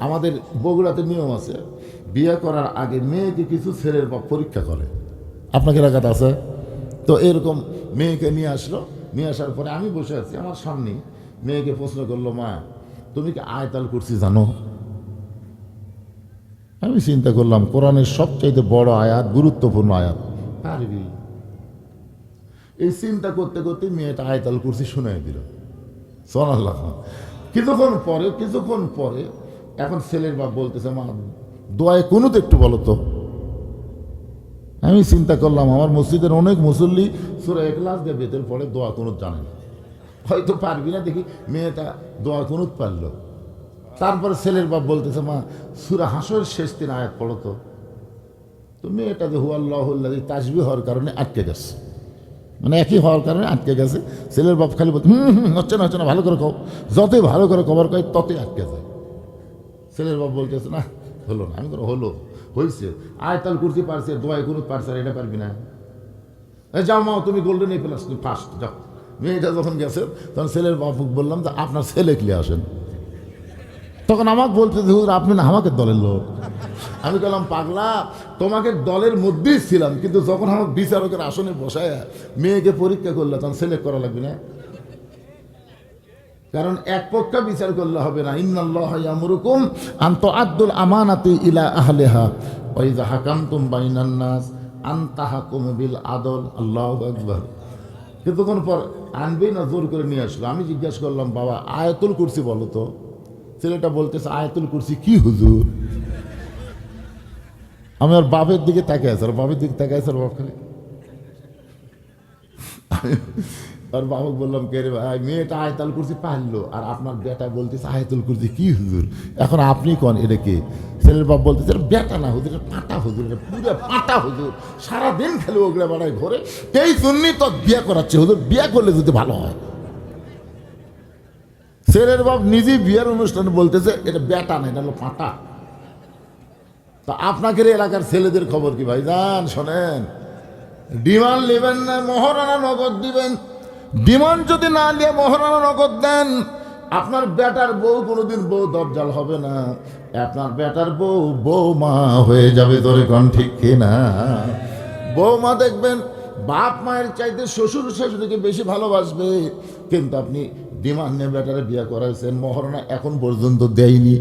আমাদের বগুড়াতে নিয়ম আছে, বিয়ে করার আগে মেয়েকে কিছু ছেলের বাপ পরীক্ষা করে। আপনাকে এলাকাতে আছে তো? এরকম মেয়েকে নিয়ে আসলো, নিয়ে আসার পরে আমি বসে আছি, আমার সামনে মেয়েকে প্রশ্ন করলো, মা তুমি কি আয়াতুল কুরসি জানো? আমি চিন্তা করলাম কোরআনের সবচাইতে বড় আয়াত, গুরুত্বপূর্ণ আয়াত, পারবি? এই চিন্তা করতে করতে মেয়েটা আয়াতুল কুরসি শুনাই দিল। সুবহানাল্লাহ। কিছুক্ষণ পরে এখন ছেলের বাপ বলতেছে, মা দোয়ায় কুনুত একটু বলো তো। আমি চিন্তা করলাম আমার মসজিদের অনেক মুসল্লি সূরা ইখলাস দিয়ে বেতের পরে দোয়া কুনুত জানে না, হয়তো পারবি না। দেখি মেয়েটা দোয়া কুনুত পারলো। তারপরে ছেলের বাপ বলতেছে, মা সূরা হাসরের শেষ 3 আয়াত পড়ো তো। তো মেয়েটা যে হুয়াল্লাহুল্লাযী তাসবিহ হওয়ার কারণে আটকে গেছে, মানে একই হওয়ার কারণে আটকে গেছে। ছেলের বাপ খালি বলতে হচ্ছে না ভালো করে কও, যতই ভালো করে কভার কয় ততই আটকে যায়। ছেলের বাপ বলতেছে, না হলো না। আমি হলো, হয়েছে, আয়াতুল কুরসি পারছে, দোয়া কুনুত পারছে, আর এটা পারবি না? যাও মা তুমি গোল্ডেন এ প্লাস ফার্স্ট যাও। মেয়েটা যখন গেছে তখন ছেলের বাপ বললাম যে আপনার ছেলে কি আসেন। তখন আমাকে বলতে হুজুর আপনি না আমাকে দলের লোক। আমি বললাম, পাগলা তোমাকে দলের মধ্যেই ছিলাম, কিন্তু যখন আমাকে বিচারকের আসনে বসায় মেয়েকে পরীক্ষা করলে তখন সিলেক্ট করা লাগবে না? কারণ এক পক্ষে বিচার করলে হবে না। ইন্নাল্লাহা ইয়ামুরুকুম আন তুআদ্দুল আমানাতি ইলা আহলিহা ওয়া ইযা হাকামতুম বাইনান নাস আন তাহকুমু বিল আদল। আল্লাহু আকবার। কিছুক্ষণ পর আনবেই না, জোর করে নিয়ে আসলো। আমি জিজ্ঞাসা করলাম, বাবা আয়াতুল কুরসি বলো তো। ছেলেটা বলতেছে, আয়াতুল কুরসি কি হুজুর? আমি ওর বাপের দিকে তাকিয়ে আছি, ওর বাপের দিকে তাকিয়ে আছে, ওর বাপ খালি। আর বাবাকে বললাম, কে রে ভাই, মেয়েটা আয়াতুল কুরসি পারলো আর আপনার বেটা বলতেছে আয়াতুল কুরসি কি হুজুর? এখন আপনি কোন এটা কে? ছেলের বাপ বলতেছে, বেটা না হুজুর, পাটা হুজুর, পুরো পাটা হুজুর, সারাদিন খেলে ওগুলো বাড়ায় ঘরে, এই জন্যই তো বিয়ে করাচ্ছে হুজুর, বিয়ে করলে যদি ভালো হয়। ছেলের বাপ নিজেই বিয়ের অনুষ্ঠানে বলতেছে এটা বেটা না, এটা হলো পাটা। তা আপনাকে এলাকার ছেলেদের খবর কি ভাই জান? শোনেন, ডিমান্ড নেবেন না, মহারানা নগদ দিবেন। ডিমান্ড যদি না নিয়ে মহারানা নগদ দেন, আপনার বেটার বউ কোনোদিন বউ দরজাল হবে না, আপনার বেটার বউ বৌমা হয়ে যাবে। ধরে কোন ঠিক কিনা? বৌমা দেখবেন বাপ মায়ের চাইতে শ্বশুর শাশুড়িকে বেশি ভালোবাসবে। কিন্তু আপনি ডিমান্ড নিয়ে বেটারে বিয়ে করাইছেন, মহারণা এখন পর্যন্ত দেয়নি,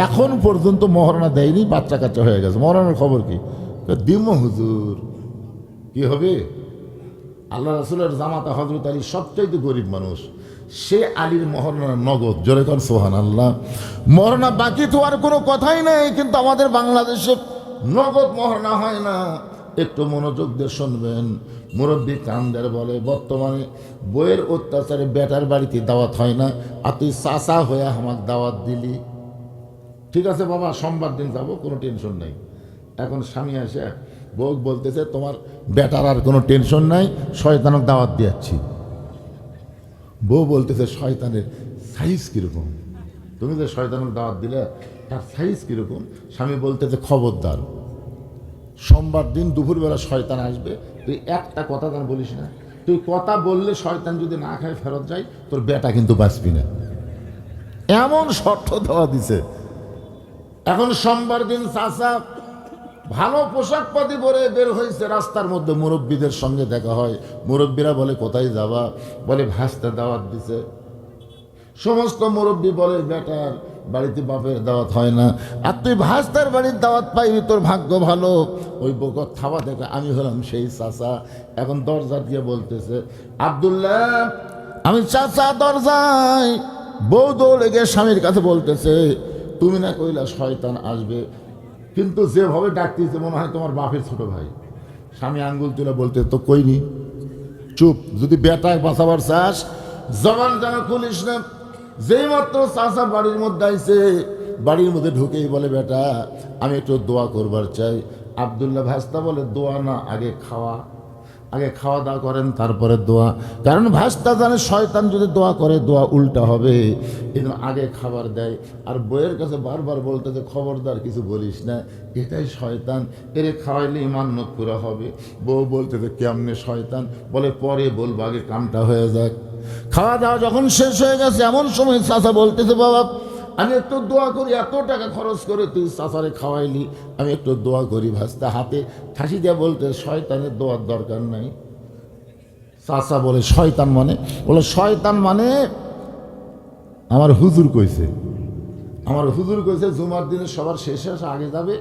এখন পর্যন্ত মহারণা দেয়নি, বাচ্চা কাচ্চা হয়ে গেছে। মহারণার খবর কি? দিম হুজুর, কি হবে? আল্লাহ রাসূলের জামাতা হযরত আলী সবচাইতে গরিব মানুষ, সে আলীর মহারণা নগদ। জোরে কর সুবহানাল্লাহ। মহারণা বাকি তো আর কোনো কথাই নেই, কিন্তু আমাদের বাংলাদেশে নগদ মহারণা হয় না। একটু মনোযোগ দিয়ে শুনবেন। মুরব্বী কান্দার বলে, বর্তমানে বইয়ের অত্যাচারে বেটার বাড়িতে দাওয়াত হয় না, আর তুই চাচা হয়ে আমাকে দাওয়াত দিলি। ঠিক আছে বাবা, সোমবার দিন যাবো, কোনো টেনশন নাই। এখন স্বামী আসে বউ বলতেছে, তোমার বেটার আর কোনো টেনশন নাই, শয়তানক দাওয়াত দিয়েছি। বউ বলতেছে, শয়তানের সাইজ কীরকম? তুমি যে শয়তানক দাওয়াত দিলে তার সাইজ কীরকম? স্বামী বলতেছে, খবরদার, সোমবার দিন দুপুরবেলা শয়তান আসবে, তুই একটা কথা তার বলিস না। তুই কথা বললে শয়তান যদি না খায় ফেরত যায়, তোর বেটা কিন্তু বাঁচবি না। এমন শর্ত দেওয়া দিছে। এখন সোমবার দিন চাচা ভালো পোশাক পাতি পরে বের হয়েছে, রাস্তার মধ্যে মুরব্বীদের সঙ্গে দেখা হয়। মুরব্বীরা বলে, কোথায় যাবা? বলে ভাস্তা দাওয়াত দিছে। সমস্ত মুরব্বী বলে, বেটার বাড়িতে বাপের দাওয়াত হয় না, আর তুই ভাস্তার বাড়ির দাওয়াত পাইবি, তোর ভাগ্য ভালো। ওই বকত থাবা দেখে আমি হলাম সেই চাচা। এখন দরজা দিয়ে বলতেছে, আব্দুল্লাহ আমি চাচা দরজায়। বউ দৌড়ে গিয়ে স্বামীর কাছে বলতেছে, তুমি না কইলা শয়তান আসবে, কিন্তু যেভাবে ডাকতেছে মনে হয় তোমার বাপের ছোট ভাই। স্বামী আঙ্গুল তুলে বলতে, তো কইনি, চুপ। যদি বেটায় বাঁচাবার চাস জবান জানা খুলিস না। যেই মাত্র চাচা বাড়ির মধ্যে আইছে, বাড়ির মধ্যে ঢুকেই বলে, বেটা আমি একটু দোয়া করবার চাই। আব্দুল্লাহ ভাস্তা বলে, দোয়া না, আগে খাওয়া। আগে খাওয়া দাওয়া করেন, তারপরে দোয়া। কারণ ভাস্তা জানে শয়তান যদি দোয়া করে দোয়া উল্টা হবে, এই জন্য আগে খাবার দেয়। আর বইয়ের কাছে বারবার বলতেছে, খবরদার কিছু বলিস না, এটাই শয়তান, এরে খাওয়াইলে ইমানত পুরা হবে। বউ বলতেছে, কেমনে শয়তান? বলে, পরে বলবো, আগে কামটা হয়ে যাক। খাওয়া দাওয়া যখন শেষ হয়ে গেছে, এমন সময় চাচা বলতেছে, বাবা আমি একটু দোয়া করি, এত টাকা খরচ করে তুই চাচারে খাওয়াইলি, আমি একটু দোয়া করি। ভাস্তা হাতে ঠাসি দিয়ে বলতে, শয়তানের দোয়ার দরকার নাই। চাচা বলে শয়তান মানে? বলে শয়তান মানে আমার হুজুর কইছে, আমার হুজুর কইছে জুমার দিনে সবার শেষে আগে যাবে।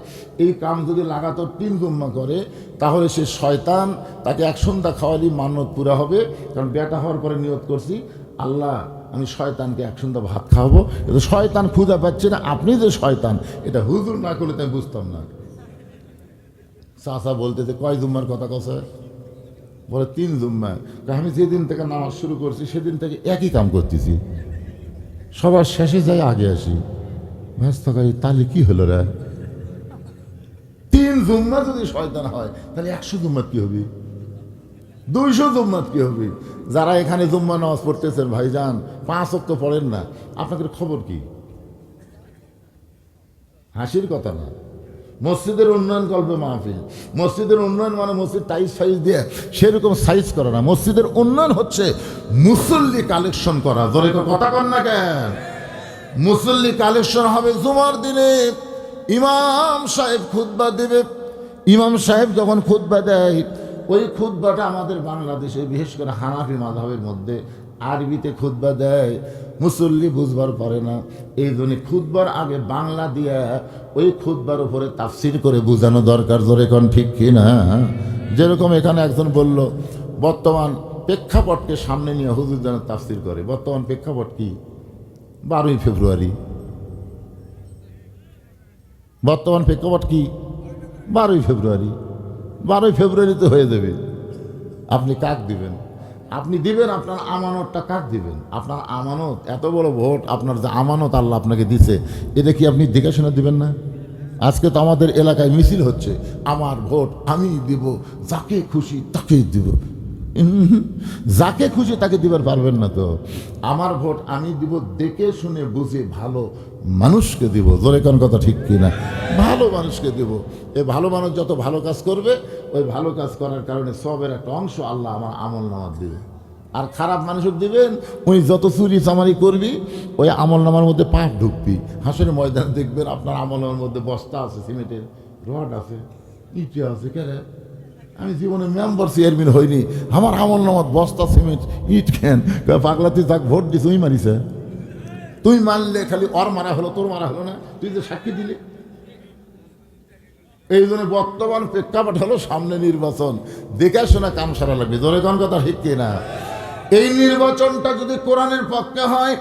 এই কাম যদি লাগাতার 3 জুম্মা করে তাহলে সে শয়তান, তাকে এক সন্ধ্যা খাওয়ালি মান্যত পুরা হবে। কারণ বেটা হওয়ার পরে নিয়ত করছি, আল্লাহ আমি শয়তানকে এক সন্ধ্যা ভাত খাওয়াবো। কিন্তু শয়তান ক্ষুধা পাচ্ছে না, আপনি যে শয়তান, এটা হুজুর না করলে তাই বুঝতাম না। চাচা বলতেছে কয় জুম্মার কথা কথা? বলে 3 জুম্মা। আমি যেদিন থেকে নামাজ শুরু করছি সেদিন থেকে একই কাম করতেছি, সবার শেষে যাই আগে আসি। ব্যস্ত করি, তাহলে কি হলো রে? 3 জুম্মা যদি শয়তান হয় তাহলে 100 জুম্মাত কি হবে? 200 জুম্মাত কি হবে? যারা এখানে জুম্মা নামাজ পড়তেছেন ভাইজান, 5 ওয়াক্ত পড়েন না, আপনাদের খবর কি? হাসির কথা না। মসজিদের উন্নয়ন কল্পে মাহফিল। মসজিদের উন্নয়ন মানে মসজিদ টাইস ফাইজ দিয়ে সেরকম সাইজ করা না। মসজিদের উন্নয়ন হচ্ছে মুসল্লি কালেকশন করা। জোরে কথা কন না কেন? মুসল্লি কালেকশন হবে জুমার দিনে। ইমাম সাহেব খুতবা দেবে। ইমাম সাহেব যখন খুতবা দেয়, ওই খুতবাটা আমাদের বাংলাদেশে বিশেষ করে হানাফি মাযহাবের মধ্যে আরবিতে খুতবা দেয়, মুসল্লি বুঝবার পারে না। এই জন্য খুতবার আগে বাংলা দিয়া ওই খুতবার উপরে তাফসির করে বোঝানো দরকার। জোরে কোন ঠিক কি না? যেরকম এখানে একজন বলল বর্তমান প্রেক্ষাপটকে সামনে নিয়ে হুজুর যেন তাফসির করে। বর্তমান প্রেক্ষাপট কি? 12ই ফেব্রুয়ারি। বর্তমান প্রেক্ষাপট কি? 12ই ফেব্রুয়ারি। 12ই ফেব্রুয়ারিতে হয়ে যাবে। আপনি কাক দিবেন? আপনি দিবেন আপনার আমানতটা কাক দিবেন? আপনার আমানত, এত বড় ভোট, আপনার যে আমানত আল্লাহ আপনাকে দিছে, এটা কি আপনি দেখে শুনে দিবেন না? আজকে তো আমাদের এলাকায় মিছিল হচ্ছে, আমার ভোট আমি দিব, যাকে খুশি তাকেই দিব। যাকে খুশি তাকে দিবার পারবেন না তো। আমার ভোট আমি দিব দেখে শুনে বুঝে ভালো মানুষকে দিব। জোরে কোন কথা ঠিক কিনা? ভালো মানুষকে দিব। এই ভালো মানুষ যত ভালো কাজ করবে, ওই ভালো কাজ করার কারণে সবের একটা অংশ আল্লাহ আমার আমল নামার দিবে। আর খারাপ মানুষকে দিবেন, ওই যত চুরি চামারি করবি ওই আমল নামার মধ্যে পাপ ঢুকবি। হাসরের ময়দান দেখবেন আপনার আমল নামার মধ্যে বস্তা আছে, সিমেন্টের রড আছে, ইটে আছে। কেন? আমি জীবনে মেম্বার চেয়ারম্যান হইনি, আমার আমল নামাত বস্তা সিমেন্ট ইট খেন। পাগলা তুই তাকে ভোট দিস, তুই মারিস? তুই মানলে খালি ওর মারা হলো, তোর মারা হলো না? তুই যে সাক্ষী দিলি। এই জন্য বর্তমান প্রেক্ষাপট হলো সামনে নির্বাচন, দেখে শোনা কাম সারা লাগবে। জোরে কোন কথা ঠিক কিনা? এই নির্বাচনটা যদি কোরআনের পক্ষে হয়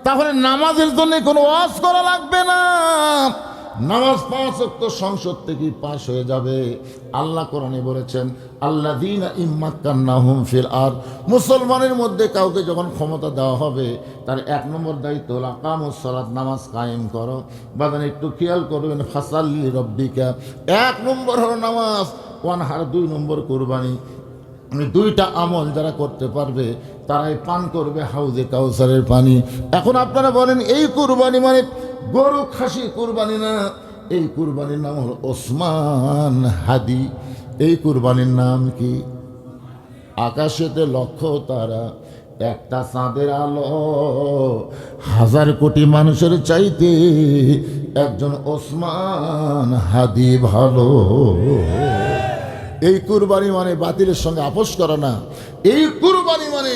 তাহলে নামাজের জন্য কোনো ওয়াজ করা লাগবে না। নামাজ 5 ওয়াক্ত সংসদ থেকে পাশ হয়ে যাবে। আল্লাহ কোরআনে বলেছেন, আল্লাযীনা ইম্মাক্কান্নাহুম ফিল আরদ। মুসলমানের মধ্যে কাউকে যখন ক্ষমতা দেওয়া হবে, তার 1 নম্বর দায়িত্ব হলো আকামুস সালাত, নামাজ কায়েম করো। বাদান একটু খেয়াল করবেন, ফাসাল্লি রব্বিকা। 1 নম্বর হলো নামাজ, ওয়ানহার 2 নম্বর কুরবানি। 2টা আমল যারা করতে পারবে তারাই পান করবে হাউজে কাউসারের পানি। এখন আপনারা বলেন এই কুরবানি মানে গরু খাসি কুরবানি না, এই কুরবানির নাম হলো ওসমান হাদি। এই কুরবানির নাম কি? আকাশেতে লক্ষ তারা, একটা চাঁদের আলো, 1000 কোটি মানুষের চাইতে একজন ওসমান হাদি ভালো। এই কুরবানি মানে বাতিলের সঙ্গে আপোষ করা না। এই কুরবানি মানে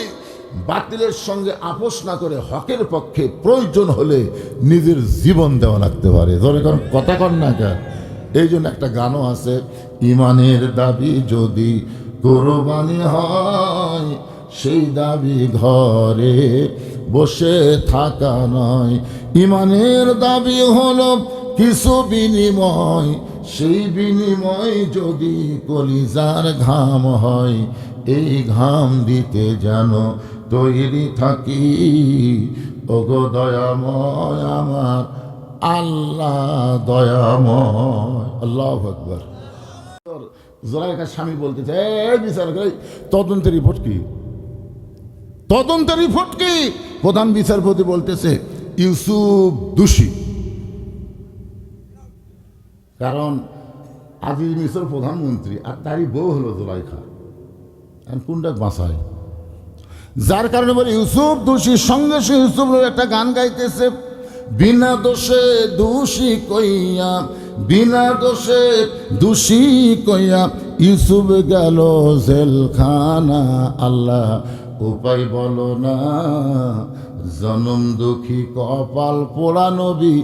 বাতিলের সঙ্গে আপোষ না করে হকের পক্ষে প্রয়োজন হলে নিজের জীবন দেওয়া লাগতে পারে। ধরে কারণ কথা কন না কেন? এই জন্য একটা গানও আছে, ইমানের দাবি যদি কুরবানি হয়, সেই দাবি ঘরে বসে থাকা নয়। ইমানের দাবি হলো কিছু বিনিময়, সেই বিনিময় যদি কলিজার ঘাম হয়, এই ঘাম দিতে যেন তৈরি থাকি। ওগো দয়াময় আমার আল্লাহ দয়াময়। আল্লাহু আকবার। জোরাইকা স্বামী বলতেছে, বিচার করে তদন্তের রিপোর্ট কি? তদন্তের রিপোর্ট কি? প্রধান বিচারপতি বলতেছে ইউসুফ দোষী। কারণ আজিজ মিশর প্রধানমন্ত্রী আর তারই বউ হলো জোলাইখা। কোনটা বাঁচায়? যার কারণে বলে ইউসুফ দোষী। সঙ্গে সে ইউসুফ একটা গান গাইতেছে, বিনা দোষে দোষী কইয়া, বিনা দোষে দোষী কইয়া ইউসুফ গেল জেলখানা। আল্লাহ উপায় বলো না, জনম দুঃখী কপাল পোড়া নবী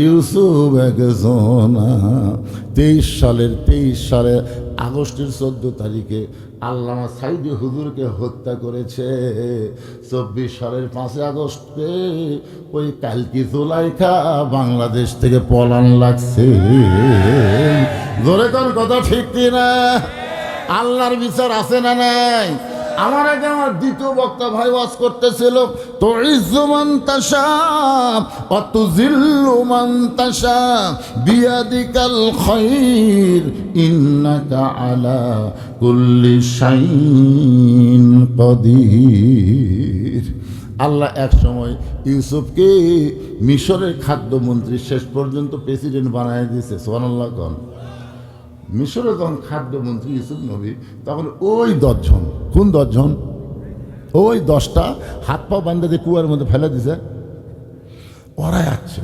ইউসুফ একজনা। 23 সালের আগস্টের 14 তারিখে আল্লামা সাইদি হুজুরকে হত্যা করেছে। 24 সালের 5 আগস্টে ওই কালকি জুলাইখা বাংলাদেশ থেকে পলান লাগছে। জোরে কোন কথা ঠিক কিনা? আল্লাহর বিচার আছে না নাই? আমার আগে আমার দ্বিতীয় বক্তা ভাই ওয়াজ করতেছিল, তো ইজ্জু মান তাশা ওয়া তুযিল্লু মান তাশা বিয়াদিকাল খায়র ইন্নাকা আলা কুল্লি শাইইন কাদির। আল্লাহ এক সময় ইউসুফকে মিশরের খাদ্যমন্ত্রী, শেষ পর্যন্ত প্রেসিডেন্ট বানায় দিয়েছে। সুবহানাল্লাহ কোন। মিশরে যখন খাদ্যমন্ত্রী ইউসুফ নবী, তখন ওই 10 জন, কোন 10 জন? ওই 10টা হাত পা বান্ধা দিয়ে কুয়ার মধ্যে ফেলে দিছে। ওরাই আসছে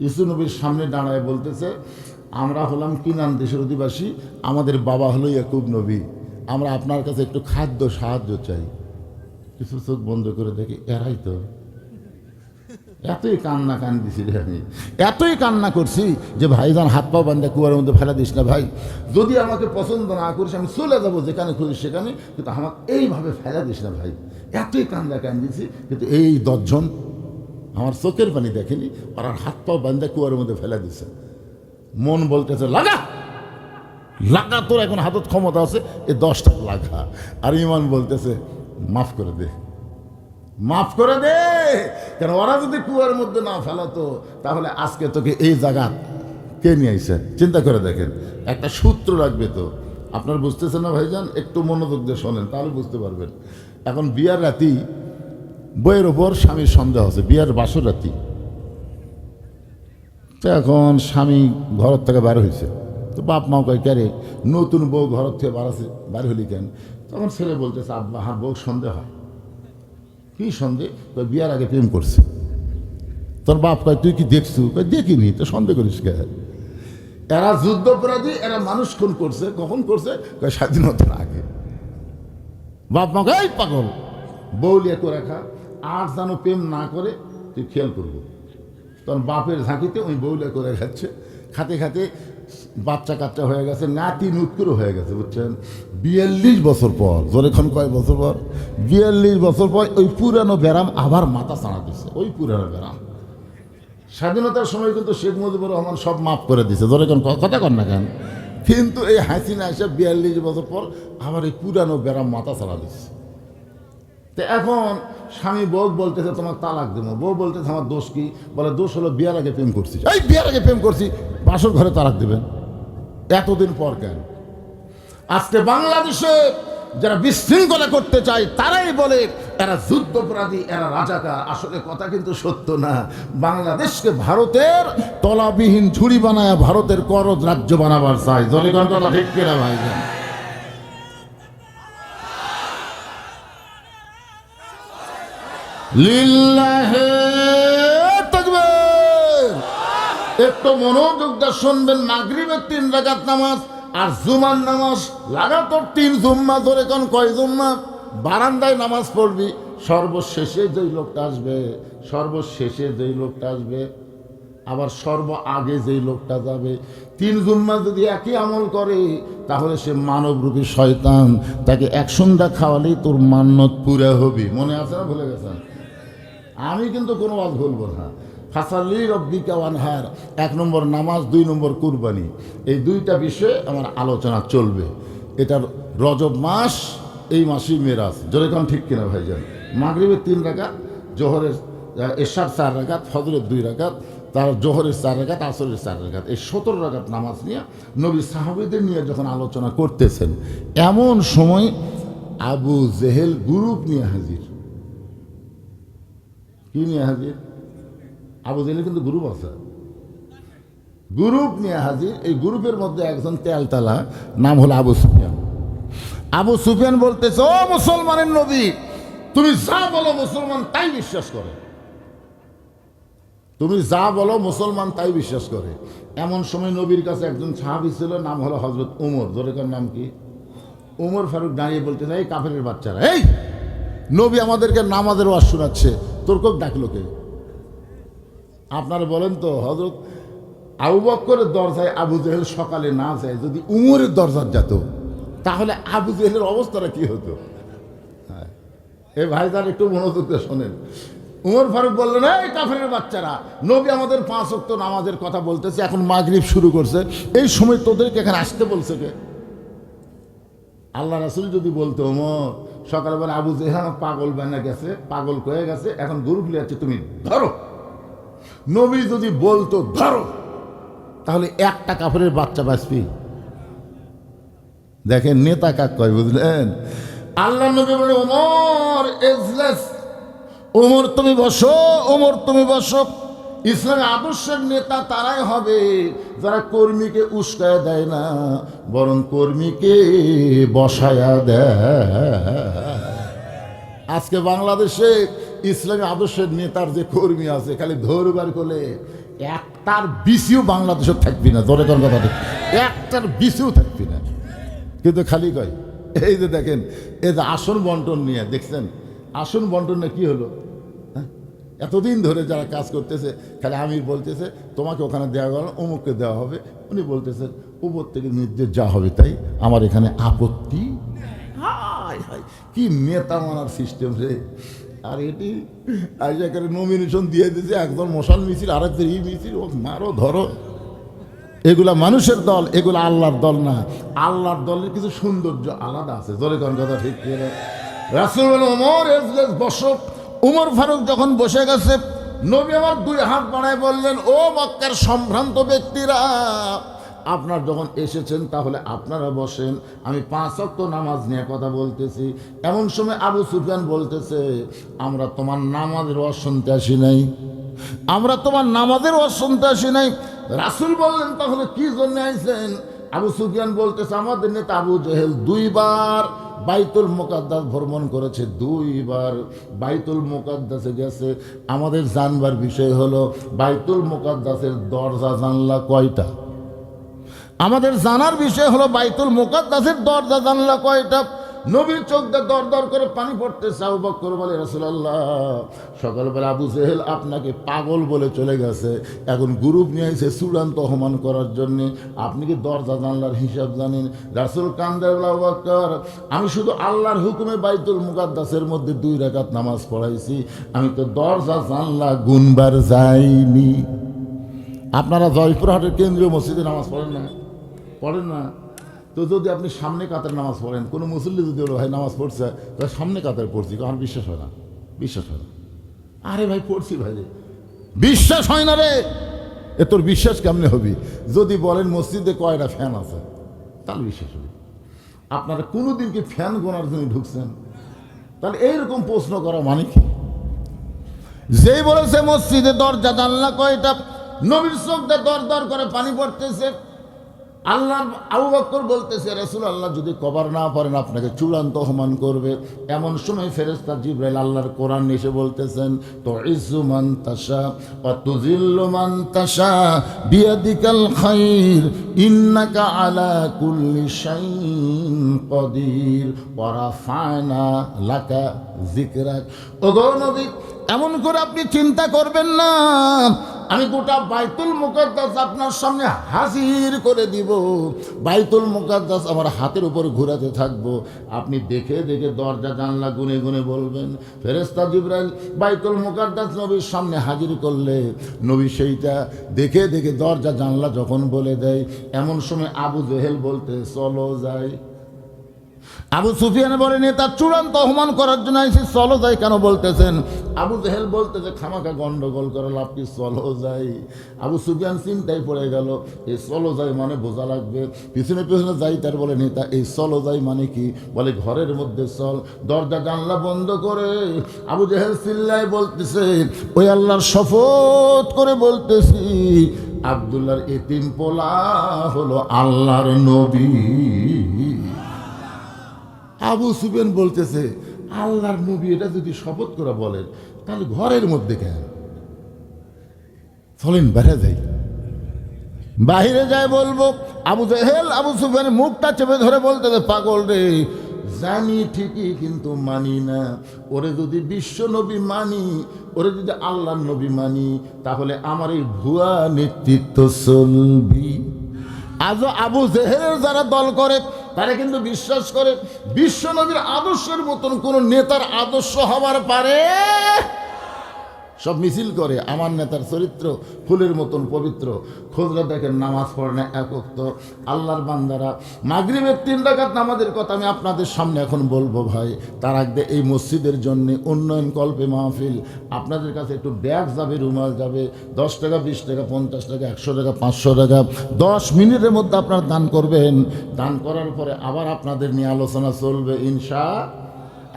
ইউসুফ নবীর সামনে দাঁড়ায় বলতেছে, আমরা হলাম কিনান দেশের অধিবাসী, আমাদের বাবা হলো ইয়াকুব নবী, আমরা আপনার কাছে একটু খাদ্য সাহায্য চাই। কিছু চোখ বন্ধ করে দেখি এরাই তো। এতই কান্না কান্দিছি রে আমি, এতই কান্না করছি যে ভাইজান হাত পা বান্ধা কুয়ার মধ্যে ফেলা দিস না ভাই, যদি আমাকে পছন্দ না করিস আমি চলে যাবো যেখানে খুঁজিস সেখানে, কিন্তু আমাকে এইভাবে ফেলা দিস না ভাই। এতই কান্না কান্দিছি, কিন্তু এই 10 জন আমার চোখের পানি দেখেনি, আর হাত পা বান্ধা কুয়ার মধ্যে ফেলা দিছে। মন বলতেছে লাগা লাগা, তোর এখন হাতত ক্ষমতা আছে, এই 10টা লাগা। আর ইমান বলতেছে মাফ করে দে, মাফ করে দে। কেন ওরা যদি কুয়ার মধ্যে না ফেলাতো তাহলে আজকে তোকে এই জায়গা কে নিয়ে আইছে? চিন্তা করে দেখেন, একটা সূত্র লাগবে তো। আপনার বুঝতেছেন না ভাইজান? একটু মনোযোগ দিয়ে শোনেন, তাহলে বুঝতে পারবেন। এখন বিয়ার রাতি, বইয়ের ওপর স্বামীর সন্দেহ আছে, বিয়ার বাসর রাতি। তো এখন স্বামী ঘর থেকে বার হয়েছে, তো বাপ মাও কয় ক্যারে নতুন বউ ঘর থেকে বার হলি কেন? তখন ছেলে বলতেছে, আব্বা হার বউ সন্দেহ হয়। কি সন্দেহ? বিয়ার আগে প্রেম করছে। তোর বাপ কয় তুই কি দেখছু? দেখিনি। তো সন্দেহ করিস কে? এরা যুদ্ধপরাধী, এরা মানুষ খুন করছে। কখন করছে? স্বাধীনতার আগে। বাপ মা কয় পাগল, বউ লিয়ে করে রাখা, আর যেন প্রেম না করে তুই খেয়াল করবো। তখন বাপের ঝাঁকিতে ওই বউ লিয়ে করে খাচ্ছে, খাতে খাতে বাচ্চা কাচ্চা হয়ে গেছে, নাতি নুৎকুরও হয়ে গেছে, বুঝছেন? 42 বছর পর, জোরেক্ষণ কয় বছর পর? 42 বছর পর ওই পুরানো ব্যারাম আবার মাথা চাড়া দিচ্ছে। ওই পুরানো ব্যারাম স্বাধীনতার সময় কিন্তু শেখ মুজিবুর রহমান সব মাফ করে দিছে, জোরেক্ষণ কথা কন না কেন? কিন্তু এই হাসিনা এসে 42 বছর পর আবার এই পুরানো ব্যারাম মাথা চাড়া দিচ্ছে। তো এখন স্বামী বউ বলতেছে তোমার তালাক দেবো, বউ বলতেছে আমার দোষ কি? বলে দোষ হলো বিয়ার আগে প্রেম করছি। এই বিয়ার আগে প্রেম করছি, বাসর ঘরে তালাক দেবেন এতদিন পর কেন? আজকে বাংলাদেশে যারা বিশৃঙ্খলা করতে চায় তারাই বলে এরা যুদ্ধপরাধী, এরা রাজাকার। আসলে কথা কিন্তু সত্য না। বাংলাদেশকে ভারতের তলাবিহীন ঝুড়ি বানায় ভারতের করজ রাজ্য বানাবার চাই। জনগণ কথা ঠিক কিনা ভাই? লিল্লাহে তাকবীর। একটু মনোযোগ দিয়ে শুনবেন। মাগরিবের 3 রাকাত নামাজ আর জুমার নামাজ লাগাতার 3 জুম্মা। ধরে কোন কয় জুম্মা? বারান্দায় নামাজ পড়বি, সর্বশেষে যেই লোকটা আসবে, সর্বশেষে যেই লোকটা আসবে, আবার সর্ব আগে যেই লোকটা যাবে, 3 জুম্মা যদি একই আমল করে তাহলে সে মানবরূপী শয়তান। তাকে 1 সন্ধ্যা খাওয়ালেই তোর মান্নত পুরা হবে। মনে আছে না? ভুলে গেছেন? আমি কিন্তু কোনো ওয়াজ ভুলবো না। ফাসালি রব্বিকা ওয়ানহার, 1 নম্বর নামাজ, 2 নম্বর কুরবানি, এই 2টা বিষয়ে আমার আলোচনা চলবে। এটার রজব মাস, এই মাসেই মেরাজ। জোরে কোন ঠিক কিনা ভাইজান? মাগরিবের 3 রাকাত, জোহরের এশার 4 রাকাত, ফজরের 2 রাকাত, তার জোহরের 4 রাকাত, আসরের 4 রাকাত, এই 17 রাকাত নামাজ নিয়ে নবী সাহাবীদের নিয়ে যখন আলোচনা করতেছেন, এমন সময় আবু জেহেল গ্রুপ নিয়ে হাজির। কি নিয়ে হাজির? আবু জেহেল কিন্তু গ্রুপ আছে, গ্রুপ নিয়ে হাজির। এই গ্রুপের মধ্যে একজন তেলতালা, নাম হলো আবু সুফিয়ান। আবু সুফিয়ান বলতেছে, ও মুসলমানের নবী, তুমি যা বলো মুসলমান তাই বিশ্বাস করে। তুমি যা বলো মুসলমান তাই বিশ্বাস করে। এমন সময় নবীর কাছে একজন সাহাবী ছিল, নাম হলো হযরত উমর। জোরেকার নাম কি? উমর ফারুক দাঁড়িয়ে বলতে চাই, কাফেরের বাচ্চারা, এই নবী আমাদেরকে নামাজের ওয়াজ শোনাচ্ছে, তোর কোক ডাকলো কে? আপনারা বলেন তো, হযরত আবু বকরের দরজায় আবু জেহেল সকালে না যায়, যদি উমরের দরজার যেত তাহলে আবু জেহেলের অবস্থাটা কি হতো? হ্যাঁ, এ ভাইজান একটু মনোযোগ দিয়ে শোনেন। উমর ফারুক বললেন, এই কাফেরের বাচ্চারা, নবী আমাদের 5 ওয়াক্ত নামাজের কথা বলতেছে, এখন মাগরিব শুরু করছে, এই সময় তোদেরকে এখানে আসতে বলছে কে? আল্লাহ রাসূল যদি বলতো, ওমর সকালবেলা আবু জেহেল পাগল বানা গেছে, পাগল হয়ে গেছে, এখন গরু ফিরে যাচ্ছে, তুমি ধরো। নবী যদি বলতো ধরো, তাহলে একটা কাফেরের বাচ্চা বাঁচবি? দেখেন নেতা কাক কয়, বুঝলেন? আল্লাহ নবী বলে, ওমর এজলাস, ওমর তুমি বসো, ওমর তুমি বসো। ইসলামের আদর্শের নেতা তারাই হবে যারা কর্মীকে উস্কায় দেয় না, বরং কর্মীকে বসায়া দেয়। আজকে বাংলাদেশে ইসলামী আদর্শের নেতার যে কর্মী আছে, খালি ধরবার করলে একটার বিসিও বাংলাদেশে থাকবি না। ধরে কোন কথা, একটার বিসিও থাকবি না, কিন্তু খালি কয়। এই যে দেখেন, এই যে আসন বন্টন নিয়ে দেখছেন, আসন বন্টনে কি হলো? এতদিন ধরে যারা কাজ করতেছে, খালি আমির বলতেছে তোমাকে ওখানে দেওয়া গেল, অমুককে দেওয়া হবে, উনি বলতেছেন উপর থেকে নির্দেশ যা হবে তাই, আমার এখানে আপত্তি। হায় হায়, কি নেতা মানার সিস্টেম রে! আর এটি আইসা করে নমিনেশন দিয়ে দিয়েছে, একজন মশাল মিছিল, আরেকজন ই মিছিল, ও মারো ধরো। এগুলা মানুষের দল, এগুলা আল্লাহর দল না। আল্লাহর দলের কিছু সৌন্দর্য আলাদা আছে। জোরে কোন কথা ঠিক করে। রাসূল বলেন, ওমর এজলাস, বসো। উমর ফারুক যখন বসে গেছে, নবী আমার 2 হাত বাড়ায় বললেন, ও মক্কার সম্ভ্রান্ত ব্যক্তিরা, আপনার যখন এসেছেন তাহলে আপনারা বসেন, আমি 5 ওয়াক্ত নামাজ নিয়ে কথা বলতেছি। এমন সময় আবু সুফিয়ান বলতেছে, আমরা তোমার নামাজের ওয়াজ শুনতে আসি নাই, আমরা তোমার নামাজের ওয়াজ শুনতে আসি নাই। রাসূল বললেন, তাহলে কি জন্য আইছেন? আবু সুফিয়ান বলতেছে, আমাদের নেতা আবু জেহেল 2 বার বাইতুল মুকাদ্দাস ভ্রমণ করেছে, 2 বার বাইতুল মুকাদ্দাসে গেছে। আমাদের জানবার বিষয় হলো বাইতুল মুকাদ্দাসের দরজা জানলা কয়টা? আমাদের জানার বিষয় হলো বাইতুল মুকাদ্দাসের দরজা জানলা কয়টা? নবীর চোখ দিয়ে দর দর করে পানি পড়তেছে। আবু বকর বলে, রাসূলুল্লাহ, সকালবেলা আবু জেহেল আপনাকে পাগল বলে চলে গেছে, এখন গ্রুপ নিয়ে এসে চূড়ান্ত অপমান করার জন্য, আপনি কি দরজা জানলার হিসাব জানেন? রাসূল কান্দে বলে, আবু বকর, আমি শুধু আল্লাহর হুকুমে বাইতুল মুকাদ্দাসের মধ্যে 2 রাকাত নামাজ পড়াইছি, আমি তো দরজা জানলা গুনবার যাইনি। আপনারা জয়পুরহাটের কেন্দ্রীয় মসজিদে নামাজ পড়েন না? পড়েন না? তো যদি আপনি সামনে কাতার নামাজ পড়েন, কোনো মুসল্লি যদি বলো ভাই নামাজ পড়ছে, তাহলে সামনে কাতার পড়ছি, আমার বিশ্বাস হয় না, বিশ্বাস হয় না। আরে ভাই পড়ছি ভাই রে, বিশ্বাস হয় না রে। এ তোর বিশ্বাস কেমনে হবি? যদি বলেন মসজিদে কয়টা ফ্যান আছে, তাহলে বিশ্বাস হবে। আপনারা কোনোদিন কি ফ্যান গোনার জন্য ঢুকছেন? তাহলে এইরকম প্রশ্ন করা মানে কি? যেই বলেছে মসজিদে দরজা জানলা কয়টা, নবীর চোখ দিয়ে দর দর করে পানি পড়তেছে। আল্লাহ আবু বকর বলতেছে, রাসূলুল্লাহ যদি কবর না পড়েন আপনাকে চূড়ান্ত অপমান করবে। এমন সময় ফেরেশতা জিবরাইল আল্লাহর কোরআন এসে বলতেছেন, তুইজ্জু মান তাশা ওয়া তুযিল্লু মান তাশা বিয়াদিকাল খায়র ইন্নাকা আলা কুল্লি শাইইন কাদির ওয়া রাফা'না লাকা যিকরাক। ওগো নবী, এমন করে আপনি চিন্তা করবেন না, আমি গোটা বাইতুল মুকাদ্দাস আপনার সামনে হাজির করে দিব, বাইতুল মুকাদ্দাস আমার হাতের উপর ঘোরাতে থাকবো, আপনি দেখে দেখে দরজা জানলা গুনে গুনে বলবেন। ফেরেশতা জিবরাইল বাইতুল মুকাদ্দাস নবীর সামনে হাজির করলে নবী সেইটা দেখে দেখে দরজা জানলা যখন বলে দেয়, এমন সময় আবু জেহেল বলতে, চলো যাই। আবু সুফিয়ান বলে, নেতা চূড়ান্ত অপমান করার জন্য এসে চলো যাই কেন বলতেছেন? আবু জেহেল বলতেছে, খামাখা গন্ডগোল করে লাভ কি, চলো যাই। আবু সুফিয়ান চিন্তায় পড়ে গেল, এই চলো যাই মানে বোঝা লাগবে, পিছনে পিছনে যাই। তার বলে, নেতা এই চলো যাই মানে কি? বলে, ঘরের মধ্যে চল। দরজা জানলা বন্ধ করে আবু জেহেল চিল্লায় বলতেছে, ওই আল্লাহর শপথ করে বলতেছি, আব্দুল্লাহর এতিম পোলা হলো আল্লাহর নবী। আবু সুফিয়ান বলতেছে, আল্লাহর নবী এটা যদি শপথ করে বলেন, তাহলে ঘরের মধ্যে কেন? চলেন বাইরে যাই। বাহিরে যায় বলবো, আবু জেহেল আবু সুফিয়ানের মুখটা চেপে ধরে বলতে, পাগল রে, জানি ঠিকই কিন্তু মানি না। ওরে যদি বিশ্ব নবী মানি, ওরে যদি আল্লাহর নবী মানি, তাহলে আমার এই ভুয়া নেতৃত্ব চলবি। আজও আবু জেহেলের যারা দল করে তারা কিন্তু বিশ্বাস করে বিশ্ব নবীর আদর্শের মতন কোন নেতার আদর্শ হবার পারে। সব মিছিল করে আমার নেতার চরিত্র ফুলের মতন পবিত্র। খোঁজরা দেখেন নামাজ পড়ে না এক ওয়াক্ত। আল্লাহর বান্দারা মাগরিবের 3 রাকাত নামাজের কথা আমি আপনাদের সামনে এখন বলবো ভাই। তার আগে এই মসজিদের জন্য উন্নয়ন কল্পে মাহফিল, আপনাদের কাছে একটু ব্যাগ যাবে, রুমাল যাবে, 10 টাকা 20 টাকা 50 টাকা 100 টাকা 500 টাকা 10 মিনিটের মধ্যে আপনারা দান করবেন। দান করার পরে আবার আপনাদের নিয়ে আলোচনা চলবে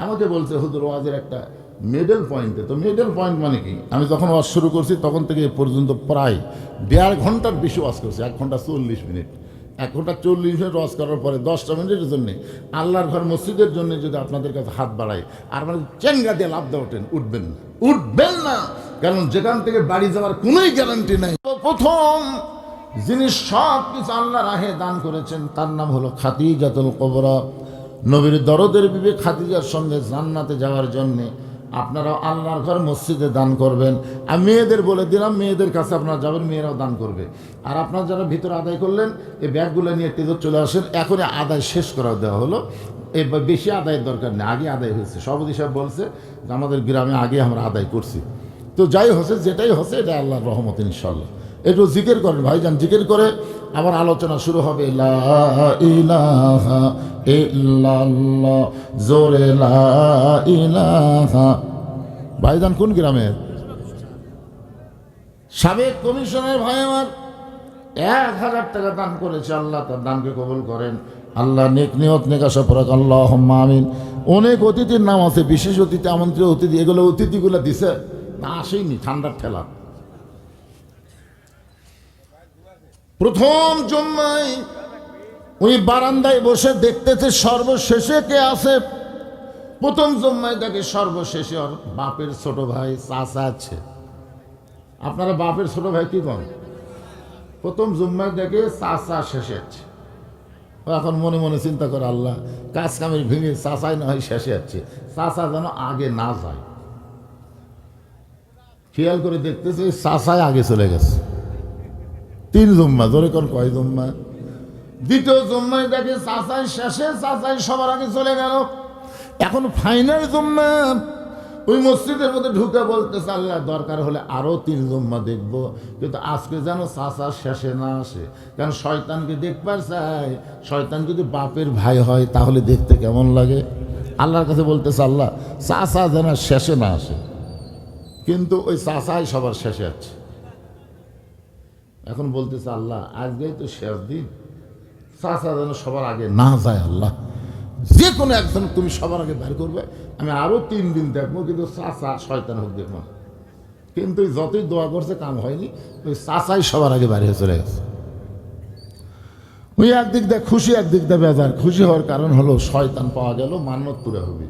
আমাকে বলছে হুজুর ওয়াজের একটা মিডল পয়েন্টে। তো মিডল পয়েন্ট মানে কি? আমি যখন ওয়াজ শুরু করছি তখন থেকে এ পর্যন্ত প্রায় 1.5 ঘন্টার বেশি ওয়াজ করছি। 1 ঘন্টা 40 মিনিট। 1 ঘন্টা 40 মিনিট ওয়াজ করার পরে 10টা মিনিটের জন্যে আল্লাহর ঘর মসজিদের জন্য যদি আপনাদের কাছে হাত বাড়ায় আর মানে চেঙ্গা দিয়ে লাভ দেওয়া উঠবেন না, কারণ যেখান থেকে বাড়ি যাওয়ার কোনোই গ্যারান্টি নাই। প্রথম যিনি সব কিছু আল্লাহ রাহে দান করেছেন তার নাম হলো খাদিজাতুল কুবরা। নবীর দরদের বিবি খাদিজার সঙ্গে জান্নাতে যাওয়ার জন্যে আপনারাও আল্লাহর ঘর মসজিদে দান করবেন। আমি মেয়েদের বলে দিলাম, মেয়েদের কাছে আপনারা যাবেন, মেয়েরাও দান করবে। আর আপনারা যারা ভিতরে আদায় করলেন এই ব্যাগগুলো নিয়ে টেজর চলে আসেন। এখনই আদায় শেষ করা দেওয়া হলো, এই বেশি আদায়ের দরকার নেই, আগে আদায় হয়েছে। সভাপতি সাহেব বলছে যে আমাদের গ্রামে আগে আমরা আদায় করছি। তো যাই হচ্ছে যেটাই হচ্ছে এটা আল্লাহর রহমত ইনশাল্লাহ। একটু জিকির করেন ভাইজান, জিকির করে আবার আলোচনা শুরু হবে। লা ইলাহা ইল্লাল্লাহ, জোরে লা ইলাহা। ভাইজান কোন গ্রামের? সাবেক কমিশনার ভাই আমার 1000 টাকা দান করেছে। আল্লাহ তার দানকে কবুল করেন। আল্লাহ নেক নিয়ত নেকাশা পরাক, আল্লাহুম্মা আমিন। অনেক অতিথির নাম আছে, বিশেষ অতিথি, আমন্ত্রিত অতিথি। এগুলো অতিথিগুলো দিছে না, আসেইনি, ঠান্ডার ঠেলা। প্রথম জুম্মায় ওই বারান্দায় বসে দেখতেছে সর্বশেষে কে আছে। প্রথম জুম্মায় দেখে সর্বশেষে ওর বাপের ছোট ভাই চাচা আছে। আপনারা বাপের ছোট ভাই কি করেন? প্রথম জুম্মায় দেখে চাচা শেষে আছে। এখন মনে মনে চিন্তা করে আল্লাহ কাজ কামের ভেঙে চাচাই না হয় শেষে আছে, চাচা যেন আগে না যায়। খেয়াল করে দেখতেছে চাচাই আগে চলে গেছে। 3 জুম্মা, ধরে কোন কয় জুম্মা? দ্বিতীয় জুম্মায় দেখে চাচাই শেষে, চাচাই সবার আগে চলে গেল। এখন ফাইনাল জুম্মা ওই মসজিদের মধ্যে ঢুকে বলতেছে আল্লাহ দরকার হলে আরো 3 জুম্মা দেখবো, কিন্তু আজকে যেন চাচা শেষে না আসে। কারণ শয়তানকে দেখবার চাই, শয়তান যদি বাপের ভাই হয় তাহলে দেখতে কেমন লাগে। আল্লাহর কাছে বলতেছে আল্লাহ চাচা যেন শেষে না আসে, কিন্তু ওই চাচাই সবার শেষে আছে। এখন বলতেছে আল্লাহ আজকেই তো শেষ দিন, চাচা যেন সবার আগে না যায়। আল্লাহ যে কোনো একজন তুমি সবার আগে বের করবে, আমি আরো 3 দিন দেখবো, কিন্তু চাচা শয়তান হোক দেখবো। কিন্তু যতই দোয়া করছে কাম হয়নি, ওই চাচাই সবার আগে বাইরে চলে গেছে। ওই একদিক দিয়ে খুশি, একদিক দিয়ে বেজার। খুশি হওয়ার কারণ হলো শয়তান পাওয়া গেল, মান্নত পুরা হবে।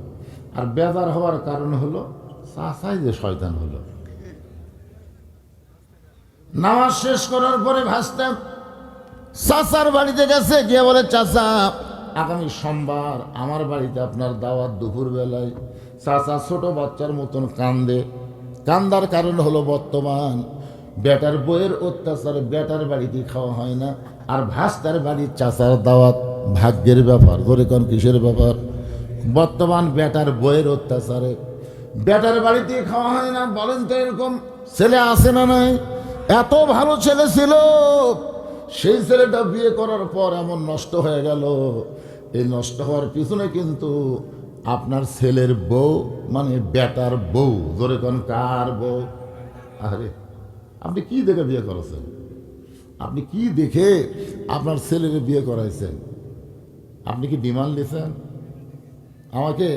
আর বেজার হওয়ার কারণ হলো চাচাই যে শয়তান হলো। নামাজ শেষ করার পরে ভাসতে চাচার বাড়িতে গেছে, গিয়ে বলে চাচা আগামী সোমবার আমার বাড়িতে আপনার দাওয়াত দুপুর বেলায়। চাচা ছোট বাচ্চার মতন কান্দে। কান্দার কারণ হলো বর্তমান বেটার বইয়ের অত্যাচারে বেটার বাড়িতে খাওয়া হয় না, আর ভাস্তার বাড়ির চাচার দাওয়াত। ভাগ্যের ব্যাপার, ধরে কোন কিসের ব্যাপার? বর্তমান বেটার বইয়ের অত্যাচারে বেটার বাড়িতে খাওয়া হয় না। বলেন তো এরকম ছেলে আছে না নাই? এত ভালো ছেলে ছিল, সেই ছেলেটা বিয়ে করার পর এমন নষ্ট হয়ে গেল। এই নষ্ট হওয়ার পিছনে কিন্তু আপনার ছেলের বউ, মানে বেটার বউ। ধরে কোন কার বউ? আরে আপনি কি দেখে বিয়ে করেছেন? আপনি কি দেখে আপনার ছেলের বিয়ে করাইছেন? আপনি কি ডিমান্ড দিয়েছেন? আমাকে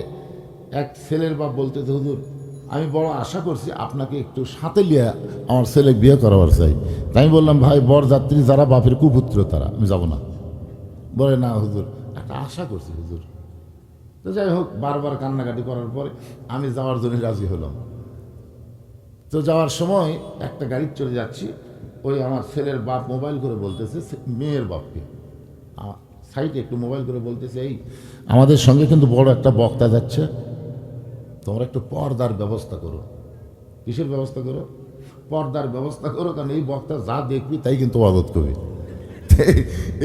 এক ছেলের বাপ বলতে, হুজুর আমি বড় আশা করছি আপনাকে একটু সাথে লিয়ে আমার ছেলে বিয়ে করাবার চাই। তাই আমি বললাম ভাই বরযাত্রী যারা বাপের কুপুত্র তারা, আমি যাব না। বলে না হুজুর একটা আশা করছি হুজুর। তো যাই হোক, বারবার কান্নাকাটি করার পরে আমি যাওয়ার জন্য রাজি হলাম। তো যাওয়ার সময় একটা গাড়ি চলে যাচ্ছি, ওই আমার ছেলের বাপ মোবাইল করে বলতেছে মেয়ের বাপকে সাইডে একটু মোবাইল করে বলতেছে, এই আমাদের সঙ্গে কিন্তু বড় একটা বক্তা যাচ্ছে, তোমরা একটু পর্দার ব্যবস্থা করো। কিসের ব্যবস্থা করো? পর্দার ব্যবস্থা করো, কারণ এই বক্তা যা দেখবি তাই কিন্তু আদত করবি।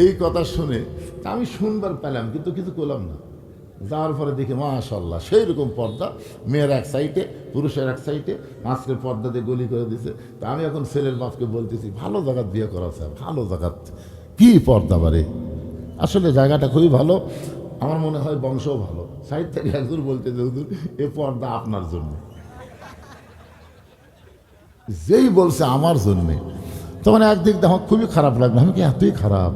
এই কথা শুনে আমি শুনবার পেলাম, কিন্তু কিছু করলাম না। যাওয়ার পরে দেখি মাশাআল্লাহ সেই রকম পর্দা, মেয়ের এক সাইডে পুরুষের এক সাইডে, মাঝখানে পর্দা দিয়ে গলি করে দিছে। তা আমি এখন ছেলের বাপকে বলতেছি, ভালো জায়গায় বিয়ে করা স্যার, ভালো জায়গা, কি পর্দা বারে, আসলে জায়গাটা খুবই ভালো, আমার মনে হয় বংশও ভালো। সাইড থেকে একজন বলতেছে, হুজুর এ পর্দা আপনার জন্য। যেই বলছে আমার জন্যে, তখন একদিক দিয়ে আমার খুবই খারাপ লাগলো। আমি কি এতই খারাপ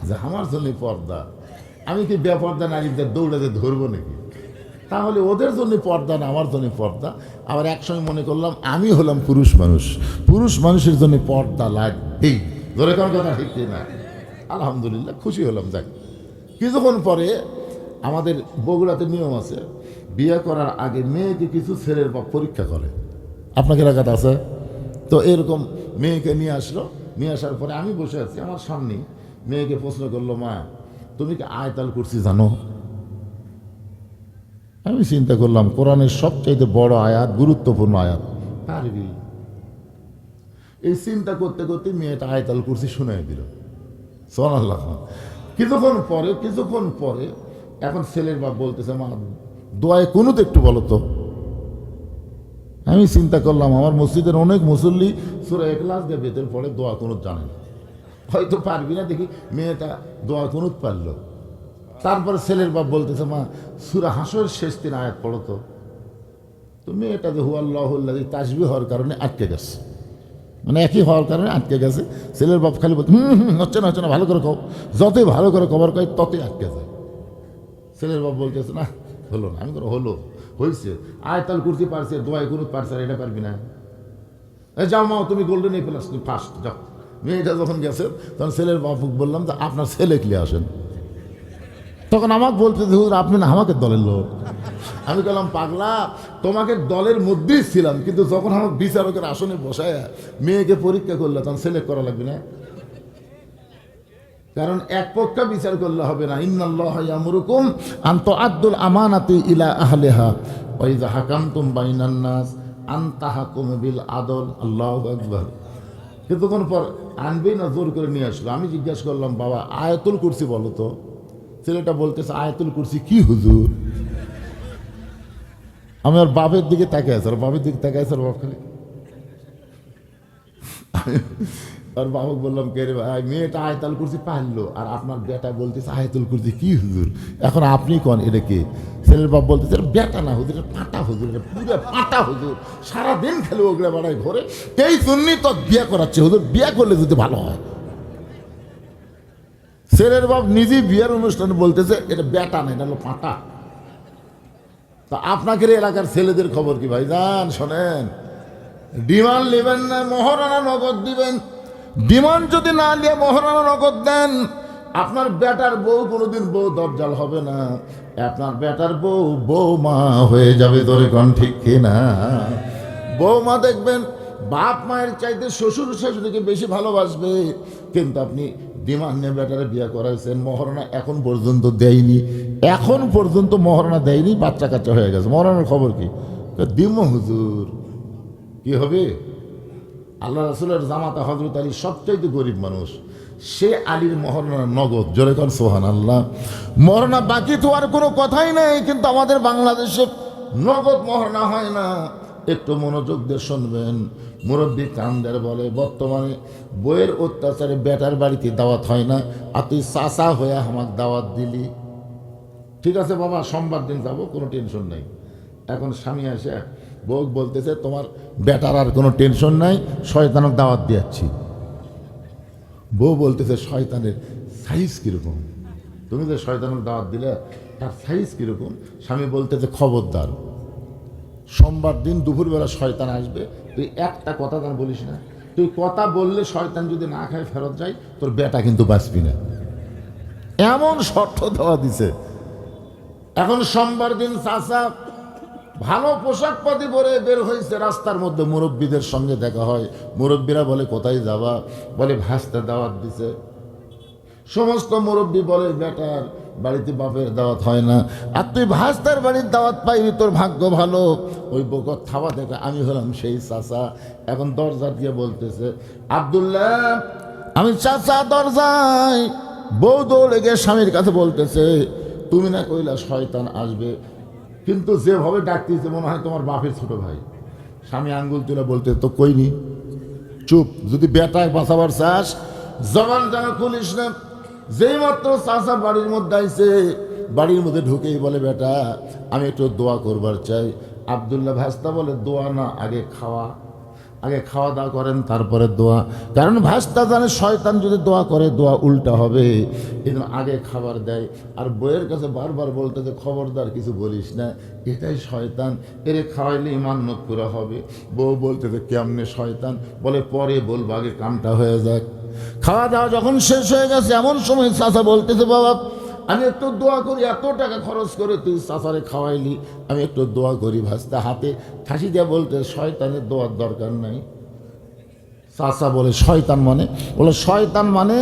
যে আমার জন্যই পর্দা? আমি কি বেপর্দা নারীদের দৌড়াতে ধরবো নাকি? তাহলে ওদের জন্য পর্দা না, আমার জন্য পর্দা। আবার একসময় মনে করলাম আমি হলাম পুরুষ মানুষ, পুরুষ মানুষের জন্য পর্দা লাগবেই। ধরে কোন কথা ঠিক না? আলহামদুলিল্লাহ খুশি হলাম। যাক, কিছুক্ষণ পরে আমাদের বগুড়াতে নিয়ম আছে, বিয়ে করার আগে মেয়েকে কিছু ছেলের বাপ পরীক্ষা করে। আপনাকে এলাকাতে আছে তো? এরকম মেয়েকে নিয়ে আসলো, নিয়ে আসার পরে আমি বসে আছি, আমার সামনে মেয়েকে প্রশ্ন করলো, মা তুমি কি আয়াতুল কুরসি জানো? আমি চিন্তা করলাম কোরআনের সবচাইতে বড় আয়াত, গুরুত্বপূর্ণ আয়াত, পারবি? এই চিন্তা করতে করতে মেয়েটা আয়াতুল কুরসি শুনাই দিল। সুবহানাল্লাহ। কিছুক্ষণ পরে এখন ছেলের বাপ বলতেছে, মা দোয়ায় কুনুত একটু বলো তো। আমি চিন্তা করলাম আমার মসজিদের অনেক মুসল্লি সূরা ইখলাস দিয়ে বেতের পরে দোয়া কুনুত জানে না, হয়তো পারবি না। দেখি মেয়েটা দোয়া কুনুত পারলো। তারপরে ছেলের বাপ বলতেছে, মা সূরা হাসরের শেষ 3 আয়াত পড়ো তো। তো মেয়েটা যে হুয়াল্লাহুল্লাযী তাসবিহ হওয়ার কারণে আটকে গেছে, মানে একই হওয়ার কারণে আটকে গেছে। ছেলের বাপ খালি বলতে হচ্ছে না ভালো করে কও, যতই ভালো করে কভার কয় ততই আটকে যায়। ছেলের বাপ বলতেছে, না হলো না। আমি কোনো হলো হয়েছে, আয়াতুল কুরসি পারছে, দোয়া কুনুত পারছে, আর এটা পারবি না? যাও মা তুমি গোল্ডেন এ প্লাস ফার্স্ট যাও। মেয়েটা যখন গেছে তখন ছেলের বাপ বললাম যে আপনার ছেলে কি আসেন। তখন আমাকে বলতে, হুজুর আপনি না আমাকে দলের লোক। আমি বললাম, পাগলা তোমাকে দলের মধ্যেই ছিলাম, কিন্তু যখন আমাকে বিচারকের আসনে বসায় মেয়েকে পরীক্ষা করলে তখন সিলেক্ট করা লাগবে না? কারণ এক পক্ষে বিচার করলে হবে না। ইন্নাল্লাহা ইয়ামুরুকুম আন তুআদ্দুল আমানাতি ইলা আহলিহা ওয়া ইযা হাকামতুম বাইনান নাস আন তাহকুমু বিল আদল। আল্লাহু আকবার। কিছুক্ষণ পর আনবেই না, জোর করে নিয়ে আসলো। আমি জিজ্ঞাসা করলাম, বাবা আয়াতুল কুরসি বলো তো। ছেলেটা বলতেছে, আয়াতুল কুরসি কি হুজুর? আমি ওর বাপের দিকে তাকিয়ে আছি, ওর বাপের দিকে তাকিয়ে আছে, ওর বাপ খালি। আর বাবুকে বললাম, কে রে ভাই, মেয়েটা আয়াতুল কুরসি পারলো আর আপনার বেটা বলতেছে আয়াতুল কুরসি কি হুজুর? এখন আপনি কোন এটা কি? ছেলের বাপ বলতেছে, বেটা না হুজুর, পাটা হুজুর, পুরো পাটা হুজুর, সারাদিন খেলে ওগুলো বাড়ায় ঘরে, এই জন্যই তো বিয়ে করাচ্ছে হুজুর, বিয়ে করলে যদি ভালো হয়। ছেলের বাপ নিজেই বিয়ের অনুষ্ঠানে বলতেছে এটা বেটা না, এটা হলো পাটা। তা আপনাকে এলাকার ছেলেদের খবর কি ভাই জান? শোনেন, ডিমান্ড নেবেন না, মহারণা নগদ দিবেন। ডিমান্ড যদি না নিয়ে মহারণা নগদ দেন, আপনার বেটার বউ কোনোদিন বউ দরজাল হবে না, আপনার বেটার বউ বৌমা হয়ে যাবে। ধরে কোন ঠিক কিনা? বৌমা দেখবেন বাপ মায়ের চাইতে শ্বশুর শাশুড়িকে বেশি ভালোবাসবে। কিন্তু আপনি ডিমান্ড নিয়ে বেটারে বিয়ে করাইছেন, মহারণা এখন পর্যন্ত দেয়নি, এখন পর্যন্ত মহারণা দেয়নি, বাচ্চা কাচ্চা হয়ে গেছে, মহারণার খবর কি? দিম হুজুর, কি হবে? আল্লাহ রাসূলের জামাতা হযরত আলী সবচাইতে গরিব মানুষ, সে আলীর মহারণা নগদ। জোরে কর সুবহানাল্লাহ। মহারণা বাকি তো আর কোনো কথাই নেই, কিন্তু আমাদের বাংলাদেশে নগদ মহারণা হয় না। একটু মনোযোগ দিয়ে শুনবেন। মুরব্বী কান্দের বলে, বর্তমানে বইয়ের অত্যাচারে বেটার বাড়িতে দাওয়াত হয় না, আর তুই চাচা হয়ে আমাকে দাওয়াত দিলি। ঠিক আছে বাবা, সোমবার দিন যাবো, কোনো টেনশন নাই। এখন স্বামী আসে বউ বলতেছে, তোমার বেটার আর কোনো টেনশন নাই, শয়তানক দাওয়াত দিয়াচ্ছি। বউ বলতেছে, শয়তানের সাইজ কীরকম? তুমি যে শয়তানক দাওয়াত দিলে তার সাইজ কীরকম? স্বামী বলতেছে, খবরদার, সোমবার দিন দুপুরবেলা শয়তান আসবে, তুই একটা কথা তার বলিস না। তুই কথা বললে শয়তান যদি না খায় ফেরত যায়, তোর বেটা কিন্তু বাঁচবি না। এমন শর্ত দেওয়া দিছে। এখন সোমবার দিন চাচা ভালো পোশাক পাতি পরে বের হয়েছে, রাস্তার মধ্যে মুরব্বীদের সঙ্গে দেখা হয়। মুরব্বীরা বলে কোথায় যাবা? বলে ভাস্তা দাওয়াত দিছে। সমস্ত মুরব্বী বলে বেটার বাড়িতে বাপের দাওয়াত হয় না, আর তুই ভাস্তার বাড়ির দাওয়াত পাইবি, তোর ভাগ্য ভালো। ওই বকত থাবা থেকে আমি হলাম সেই চাচা। এখন দরজা দিয়ে বলতেছে, আব্দুল্লাহ আমি চাচা দরজায়। বউ দৌড়ে গিয়ে স্বামীর কাছে বলতেছে, তুমি না কইলা শয়তান আসবে, কিন্তু যেভাবে ডাকতেছে মনে হয় তোমার বাপের ছোট ভাই। স্বামী আঙ্গুল তুলে বলতে, তো কইনি, চুপ। যদি বেটায় বাঁচাবার চাস জবান জানা খুলিস না। যেই মাত্র চাচা বাড়ির মধ্যে আইছে, বাড়ির মধ্যে ঢুকেই বলে, বেটা আমি একটু দোয়া করবার চাই। আব্দুল্লাহ ভাস্তা বলে, দোয়া না, আগে খাওয়া। আগে খাওয়া দাওয়া করেন, তারপরে দোয়া। কারণ ভাস্তা জানে শয়তান যদি দোয়া করে দোয়া উল্টা হবে, এই জন্য আগে খাবার দেয়। আর বইয়ের কাছে বারবার বলতে যে খবরদার কিছু বলিস না, এটাই শয়তান, এরে খাওয়াইলে ইমানত পুরা হবে। বউ বলতে যে কেমনে শয়তান? বলে পরে বলবো, আগে কামটা হয়ে যাক। খাওয়া দাওয়া যখন শেষ হয়ে গেছে, এমন সময় চাচা বলতেছে, বাবা আমি একটু দোয়া করি, এত টাকা খরচ করে তুই চাচারে খাওয়াইলি, আমি একটু দোয়া করি। ভাস্তা হাতে ঠাসি দিয়ে বলতে, শয়তানের দোয়ার দরকার নাই। চাচা বলে, শয়তান মানে? বলে, শয়তান মানে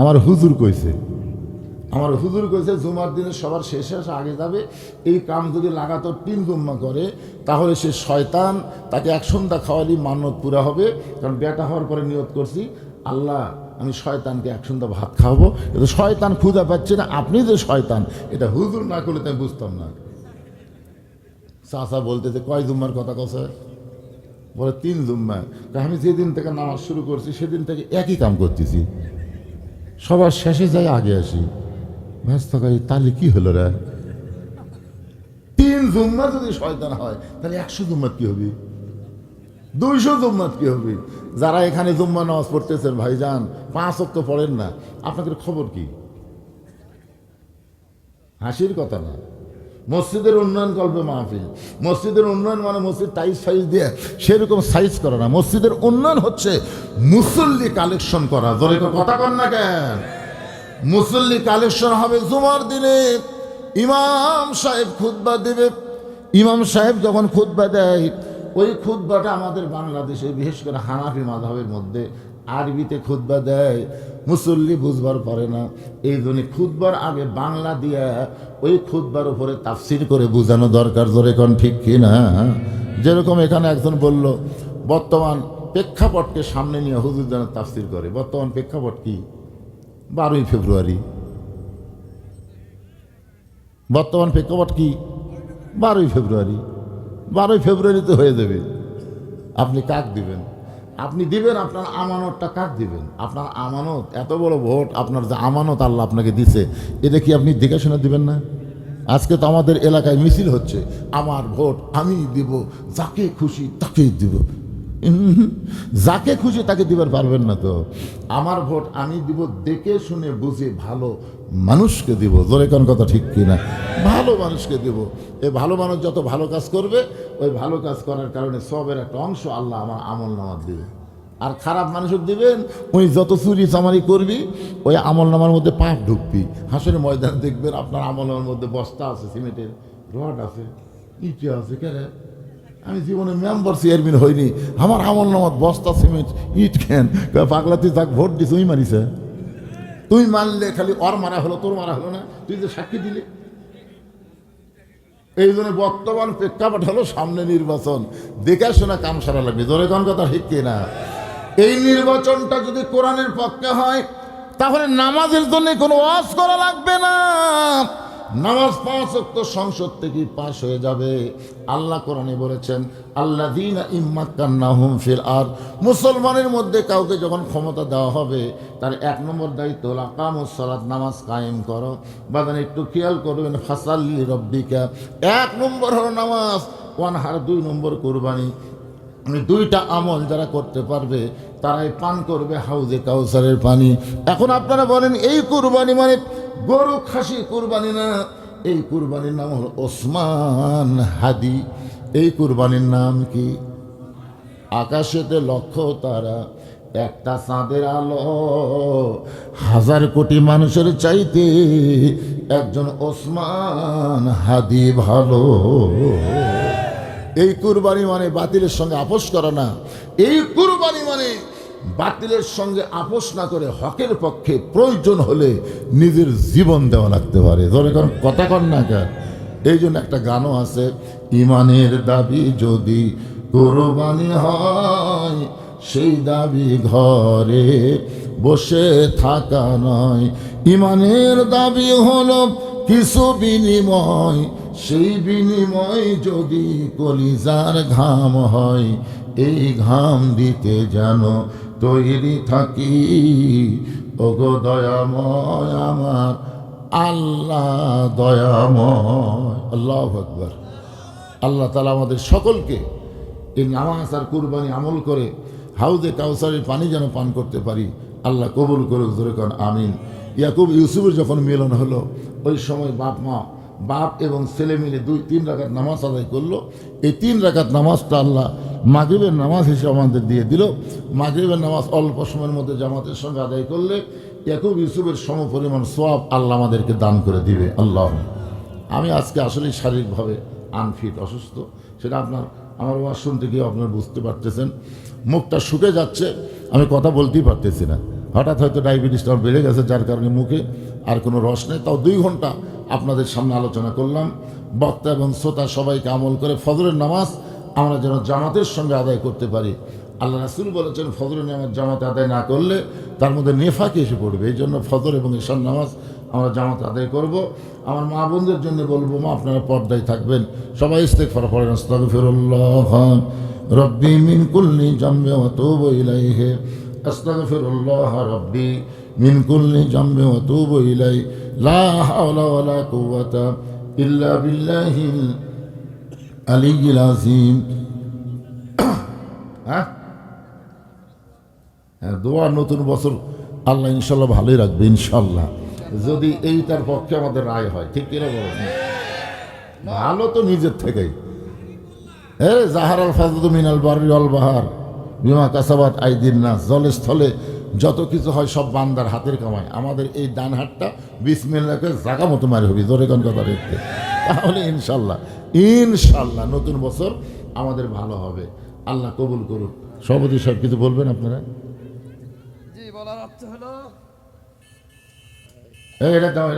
আমার হুজুর কইছে, আমার হুজুর কইছে জুমার দিনে সবার শেষে আগে যাবে। এই কাম যদি লাগাতার 3 জুম্মা করে, তাহলে সে শয়তান, তাকে এক সন্ধ্যা খাওয়ালি মান্যত পুরা হবে। কারণ বেটা হওয়ার পরে নিয়ত করছি, আল্লাহ আমি শয়তানকে এক সন্ধ্যা ভাত খাওয়াবো। এটা শয়তান ক্ষুধা পাচ্ছে না, আপনি যে শয়তান, এটা হুজুর না করলে তাই বুঝতাম না। চাচা বলতেছে, কয় জুম্মার কথা কথা? বলে 3 জুম্মা। আমি যেদিন থেকে নামাজ শুরু করছি সেদিন থেকে একই কাম করতেছি, সবার শেষে যাই আগে আসি। ব্যস্ত করি, তাহলে কি হলো রে? 3 জুম্মা যদি শয়তান হয়, তাহলে 100 জুম্মাত কি হবে? 200 জুম্মাত কি হবে? যারা এখানে জুম্মা নামাজ পড়তেছেন ভাইজান, 5 ওয়াক্ত পড়েন না, আপনাদের খবর কি? হাসির কথা না। মসজিদের উন্নয়ন কল্পে মাহফিল। মসজিদের উন্নয়ন মানে মসজিদ টাইস ফাইজ দিয়ে সেরকম সাইজ করা না। মসজিদের উন্নয়ন হচ্ছে মুসল্লি কালেকশন করা। জোরে কথা কন না কেন? মুসল্লি কালেকশন হবে জুমার দিনে। ইমাম সাহেব খুতবা দেবে। ইমাম সাহেব যখন খুতবা দেয়, ওই খুতবাটা আমাদের বাংলাদেশে বিশেষ করে হানাফি মাযহাবের মধ্যে আরবিতে খুতবা দেয়, মুসল্লি বুঝবার পারে না। এই জন্য খুতবার আগে বাংলা দিয়া ওই খুতবার উপরে তাফসির করে বোঝানো দরকার। জোরে কোন ঠিক কি না? যেরকম এখানে একজন বলল, বর্তমান প্রেক্ষাপটকে সামনে নিয়ে হুজুর যেন তাফসির করে। বর্তমান প্রেক্ষাপট কি? 12ই ফেব্রুয়ারি। বর্তমান প্রেক্ষাপট কি? 12ই ফেব্রুয়ারি। 12ই ফেব্রুয়ারিতে হয়ে যাবে। আপনি কাক দিবেন? আপনি দিবেন আপনার আমানতটা কাক দিবেন? আপনার আমানত, এত বড় ভোট, আপনার যে আমানত আল্লাহ আপনাকে দিছে, এটা কি আপনি দেখে শুনে দিবেন না? আজকে তো আমাদের এলাকায় মিছিল হচ্ছে, আমার ভোট আমি দিব, যাকে খুশি তাকেই দিব। যাকে খুশি তাকে দিবার পারবেন না তো। আমার ভোট আমি দিব দেখে শুনে বুঝে ভালো মানুষকে দিব। জোরে কোন কথা ঠিক কিনা? ভালো মানুষকে দিব। এই ভালো মানুষ যত ভালো কাজ করবে, ওই ভালো কাজ করার কারণে সবের একটা অংশ আল্লাহ আমার আমল নামাত দিবে। আর খারাপ মানুষের দিবেন, ওই যত চুরি চামারি করবি ওই আমল নামার মধ্যে পাপ ঢুকবি। হাসরের ময়দান দেখবেন আপনার আমল নামার মধ্যে বস্তা আছে, সিমেন্টের রড আছে, ইটে আছে। কেন? আমি জীবনে মেম্বার চেয়ারম্যান হইনি, আমার আমল নামাত বস্তা সিমেন্ট ইট কেন? পাগলা তুই যাক ভোট দিস, ওই মারিছে। তুই মানলে খালি ওর মারা হলো, তোর মারা হলো না, তুই যে সাক্ষী দিলে। এই জন্য বর্তমান প্রেক্ষাপট হলো সামনে নির্বাচন, দেখে শোনা কাম সারা লাগবে। জোরে কোন কথা ঠিক কিনা? এই নির্বাচনটা যদি কোরআনের পক্ষে হয়, তাহলে নামাজের জন্য কোনো ওয়াজ করা লাগবে না। নামাজ 5 ওয়াক্ত সংসদ থেকে পাস হয়ে যাবে। আল্লাহ কোরআনে বলেছেন, আল্লাযীনা ইম্মাক্কান্নাহুম ফিল আরদ, মুসলমানের মধ্যে কাউকে যখন ক্ষমতা দেওয়া হবে, তার 1 নম্বর দায়িত্ব হলো আকামুস সালাত, নামাজ কায়েম করো। বাদান একটু খেয়াল করবেন, ফাসাল্লি রাব্বিকা, 1 নম্বর হলো নামাজ, ওয়ানহার 2 নম্বর কুরবানি। 2টা আমল যারা করতে পারবে তারাই পান করবে হাউজে কাউসারের পানি। এখন আপনারা বলেন, এই কুরবানি মানে গরু খাসি কুরবানি না, এই কুরবানির নাম হলো ওসমান হাদি। এই কুরবানির নাম কি? আকাশেতে লক্ষ তারা, একটা চাঁদের আলো হাজার কোটি মানুষের চাইতে একজন ওসমান হাদি ভালো। এই কুরবানি মানে বাতিলের সঙ্গে আপোষ করা না, এই কুরবানি মানে বাতিলের সঙ্গে আপোষ না করে হকের পক্ষে প্রয়োজন হলে নিজের জীবন দেওয়া লাগতে পারে। ধরে কারণ কথা কন না কেন, এই জন্য একটা গানও আছে, ইমানের দাবি যদি কুরবানি হয় সেই দাবি ঘরে বসে থাকা নয়। ইমানের দাবি হলো কিছু বিনিময়, সেই বিনিময় যদি কলিজার ঘাম হয়, এই ঘাম দিতে যেন তৈরি থাকি। ওগো দয়াময় আমার আল্লাহ দয়াময়। আল্লাহু আকবার। আল্লাহ তাআলা আমাদের সকলকে এই নামাজ আর কুরবানি আমল করে হাউজে কাউসারের পানি যেন পান করতে পারি। আল্লাহ কবুল করুক, জোরে কন আমিন। ইয়াকুব ইউসুফের যখন মিলন হলো, ওই সময় বাপ এবং ছেলে মিলে 2-3 রাকাত নামাজ আদায় করলো। এই 3 রাকাত নামাজটা আল্লাহ মাগরিবের নামাজ হিসেবে আমাদের দিয়ে দিল। মাগরিবের নামাজ অল্প সময়ের মধ্যে জামাতের সঙ্গে আদায় করলে ইয়াকুব ইউসুফের সমপরিমাণ সওয়াব আল্লাহ আমাদেরকে দান করে দিবে। আল্লাহ। আমি আজকে আসলে শারীরিকভাবে আনফিট, অসুস্থ, সেটা আমার ওয়াজ শুনতে গিয়ে আপনারা বুঝতে পারতেছেন। মুখটা শুকে যাচ্ছে, আমি কথা বলতেই পারতেছি না। হঠাৎ হয়তো ডায়াবেটিসটা বেড়ে গেছে, যার কারণে মুখে আর কোনো রস নেই। তাও 2 ঘন্টা আপনাদের সামনে আলোচনা করলাম। বক্তা এবং শ্রোতা সবাইকে আমল করে ফজরের নামাজ আমরা যেন জামাতের সঙ্গে আদায় করতে পারি। আল্লাহ রাসূল বলেছেন, ফজরের নামাজ জামাতে আদায় না করলে তার মধ্যে নেফাকি এসে পড়বে। এই জন্য ফজর এবং ঈশার নামাজ আমরা জামাত আদায় করব। আমার মা বোনদের জন্য বলবো, মা আপনারা পর্দায় থাকবেন, সবাই ইস্তেগফার পড়েন। আস্তাগফিরুল্লাহ রব্বি মিন কুল্লি জামবি ওয়া তুবু ইলাইহি, আস্তাগফিরুল্লাহ রব্বি মিন কুল্লি জামবি ওয়া তুবু ইলাইহি, লা হাওলা ওয়ালা কুওয়াতা ইল্লা বিল্লাহিল আলিয়্যিল আযীম। হ্যাঁ, দোয়া নতুন বছর আল্লাহ ইনশাল্লাহ ভালোই রাখবে, ইনশাল্লাহ, যদি এইটার পক্ষে আমাদের রায় হয়। ঠিক কিনা বলেন? ভালো তো নিজের থেকেই। জাহারাল ফাজলু মিনাল বাররি ওয়াল বাহার বিমা কাসাবাত আইদিন নাস। জলে স্থলে যত কিছু হয় সব বান্দার হাতের কামাই। আমাদের এই ডান হাতটা বিসমিল্লাহকে জায়গা মতো মারি হবি, জোরে কোন কথা রেখে, তাহলে ইনশাল্লাহ নতুন বছর আমাদের ভালো হবে। আল্লাহ কবুল করুক। সভাপতি সাহেব কিছু বলবেন আপনারা? জি, বলার অর্থ হলো এটা দাও